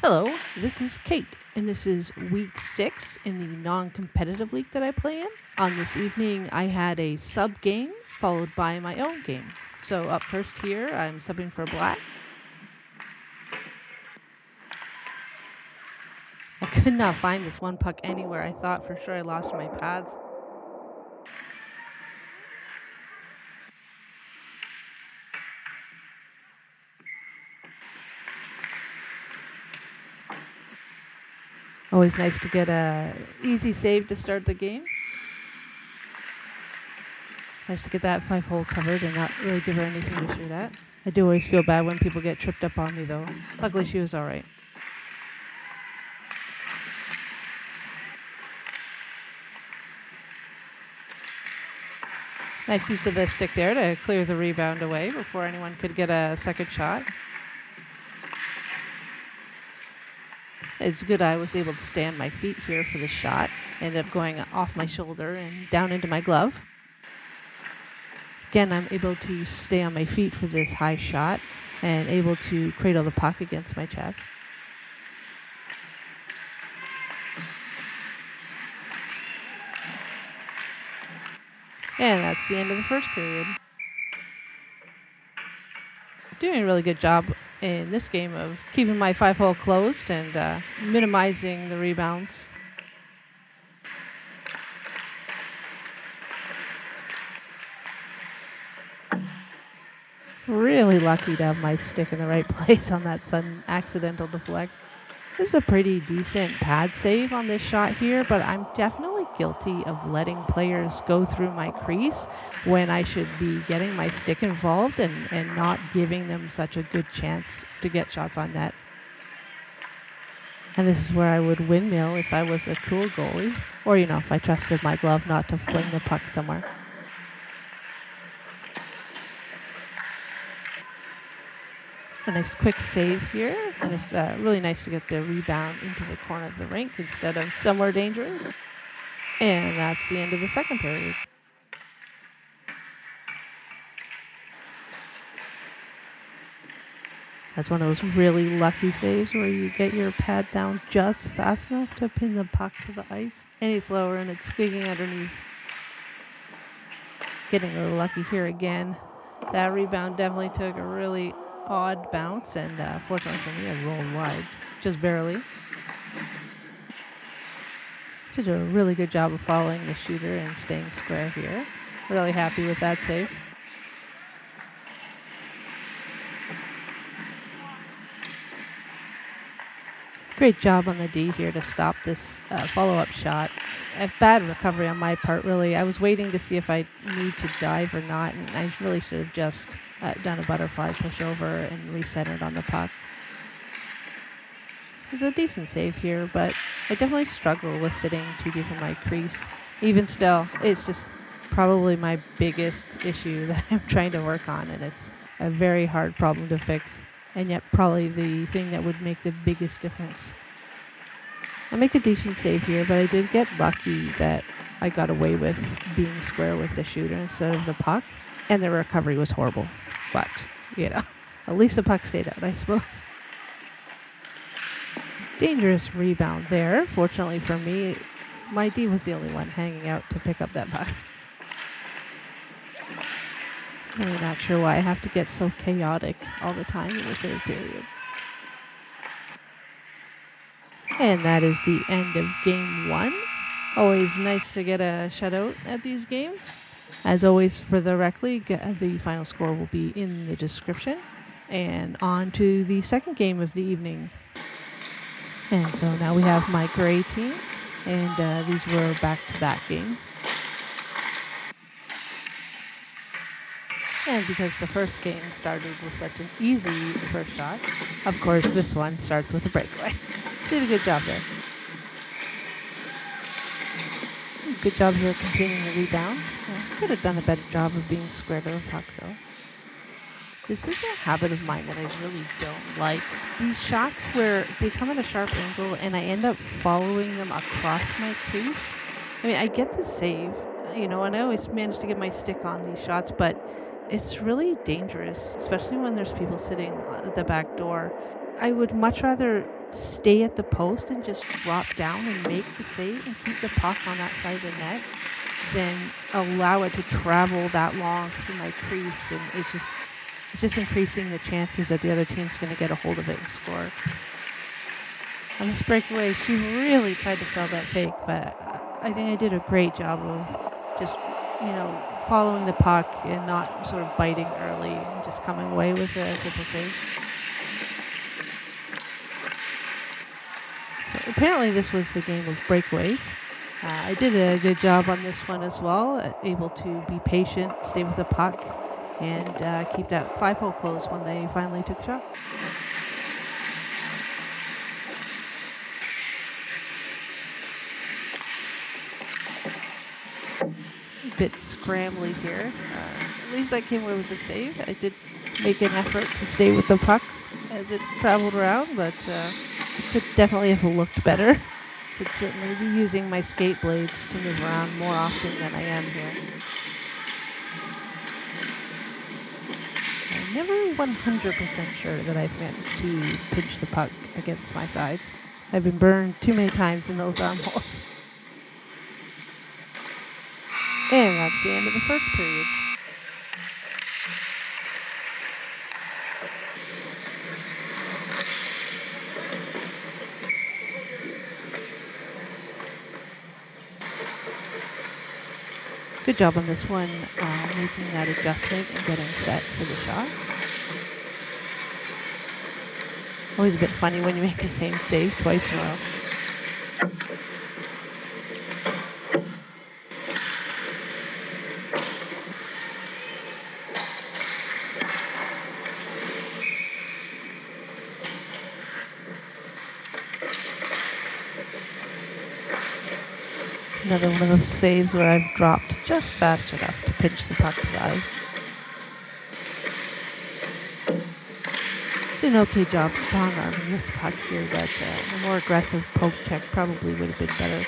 Hello, this is Kate, and this is week 6 in the non-competitive league that I play in. On this evening, I had a sub game followed by my own game. So up first here, I'm subbing for Black. I could not find this one puck anywhere. I thought for sure I lost my pads. Always nice to get a easy save to start the game. Nice to get that 5-hole covered and not really give her anything to shoot at. I do always feel bad when people get tripped up on me though. Luckily she was alright. Nice use of the stick there to clear the rebound away before anyone could get a second shot. It's good I was able to stay on my feet here for the shot. Ended up going off my shoulder and down into my glove. Again, I'm able to stay on my feet for this high shot and able to cradle the puck against my chest. And that's the end of the first period. Doing a really good job in this game of keeping my 5-hole closed and minimizing the rebounds. Really lucky to have my stick in the right place on that sudden accidental deflect. This is a pretty decent pad save on this shot here, but I'm definitely guilty of letting players go through my crease when I should be getting my stick involved and not giving them such a good chance to get shots on net. And this is where I would windmill if I was a cool goalie, or if I trusted my glove not to fling the puck somewhere. A nice quick save here, and it's really nice to get the rebound into the corner of the rink instead of somewhere dangerous. And that's the end of the second period. That's one of those really lucky saves where you get your pad down just fast enough to pin the puck to the ice. Any slower and it's squeaking underneath. Getting a little lucky here again. That rebound definitely took a really odd bounce, and fortunately for me, I rolled wide, just barely. Did a really good job of following the shooter and staying square here. Really happy with that save. Great job on the D here to stop this follow-up shot. A bad recovery on my part, really. I was waiting to see if I need to dive or not, and I really should have just done a butterfly pushover and recentered on the puck. It was a decent save here, but I definitely struggle with sitting too deep in my crease. Even still, it's just probably my biggest issue that I'm trying to work on, and it's a very hard problem to fix, and yet probably the thing that would make the biggest difference. I make a decent save here, but I did get lucky that I got away with being square with the shooter instead of the puck, and the recovery was horrible. But, at least the puck stayed out, I suppose. Dangerous rebound there. Fortunately for me, my D was the only one hanging out to pick up that puck. Really not sure why I have to get so chaotic all the time in the third period. And that is the end of game 1. Always nice to get a shutout at these games. As always, for the rec league, the final score will be in the description. And on to the second game of the evening. And so now we have my gray team, and these were back-to-back games. And because the first game started with such an easy first shot, of course this one starts with a breakaway. Did a good job there. Good job here containing the rebound. Could have done a better job of being square to the puck though. This is a habit of mine that I really don't like. These shots where they come at a sharp angle and I end up following them across my crease. I mean, I get the save, and I always manage to get my stick on these shots, but it's really dangerous, especially when there's people sitting at the back door. I would much rather stay at the post and just drop down and make the save and keep the puck on that side of the net than allow it to travel that long through my crease, and it's just increasing the chances that the other team's going to get a hold of it and score. On this breakaway, she really tried to sell that fake, but I think I did a great job of just, following the puck and not sort of biting early and just coming away with a simple save. So apparently this was the game of breakaways. I did a good job on this one as well, able to be patient, stay with the puck, and keep that 5-hole close when they finally took a shot. A bit scrambly here. At least I came away with the save. I did make an effort to stay with the puck as it traveled around, but it could definitely have looked better. Could certainly be using my skate blades to move around more often than I am here. I'm never 100% sure that I've managed to pinch the puck against my sides. I've been burned too many times in those armholes. And that's the end of the first period. Good job on this one, making that adjustment and getting set for the shot. Always a bit funny when you make the same save twice in a row. Another one of those saves where I've dropped just fast enough to pinch the puck to the ice. Did an okay job strong arming this puck here, but a more aggressive poke check probably would have been better.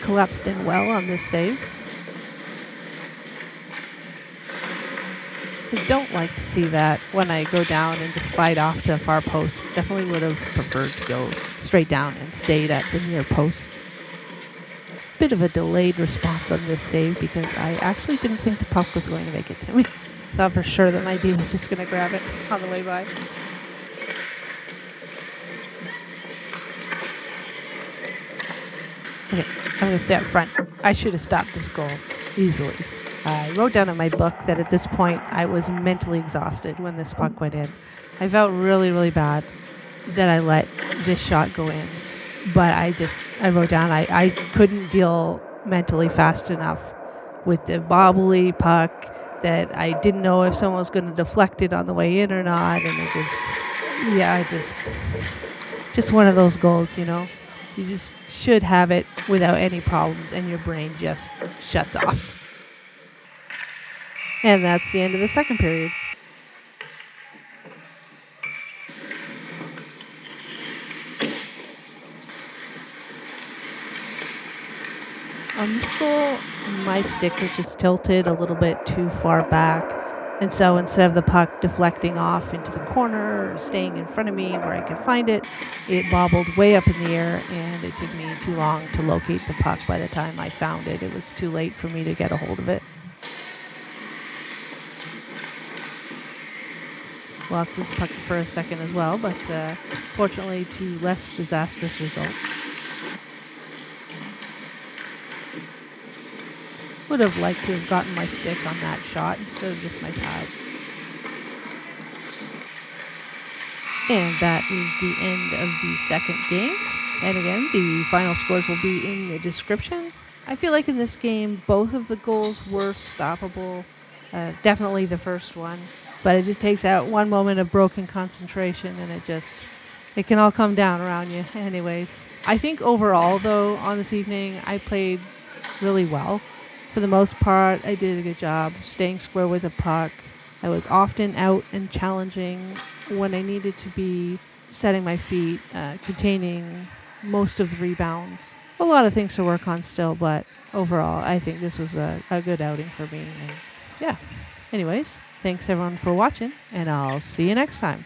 Collapsed in well on this save. I don't like to see that when I go down and just slide off to a far post. Definitely would have preferred to go straight down and stayed at the near post. Bit of a delayed response on this save because I actually didn't think the puck was going to make it to me. Thought for sure that my D was just going to grab it on the way by. Okay, I'm going to stay up front. I should have stopped this goal easily. I wrote down in my book that at this point I was mentally exhausted when this puck went in. I felt really, really bad that I let this shot go in. But I wrote down I couldn't deal mentally fast enough with the bobbly puck that I didn't know if someone was going to deflect it on the way in or not. And just one of those goals, you just should have it without any problems and your brain just shuts off. And that's the end of the second period. On this goal, my stick was just tilted a little bit too far back. And so instead of the puck deflecting off into the corner or staying in front of me where I could find it, it bobbled way up in the air and it took me too long to locate the puck. By the time I found it, it was too late for me to get a hold of it. Lost this puck for a second as well, but fortunately to less disastrous results. Would have liked to have gotten my stick on that shot instead of just my pads. And that is the end of the second game. And again, the final scores will be in the description. I feel like in this game, both of the goals were stoppable. Definitely the first one. But it just takes out one moment of broken concentration and it can all come down around you anyways. I think overall, though, on this evening, I played really well. For the most part, I did a good job staying square with the puck. I was often out and challenging when I needed to be, setting my feet, containing most of the rebounds. a lot of things to work on still, but overall, I think this was a good outing for me. And yeah. Anyways, thanks everyone for watching, and I'll see you next time.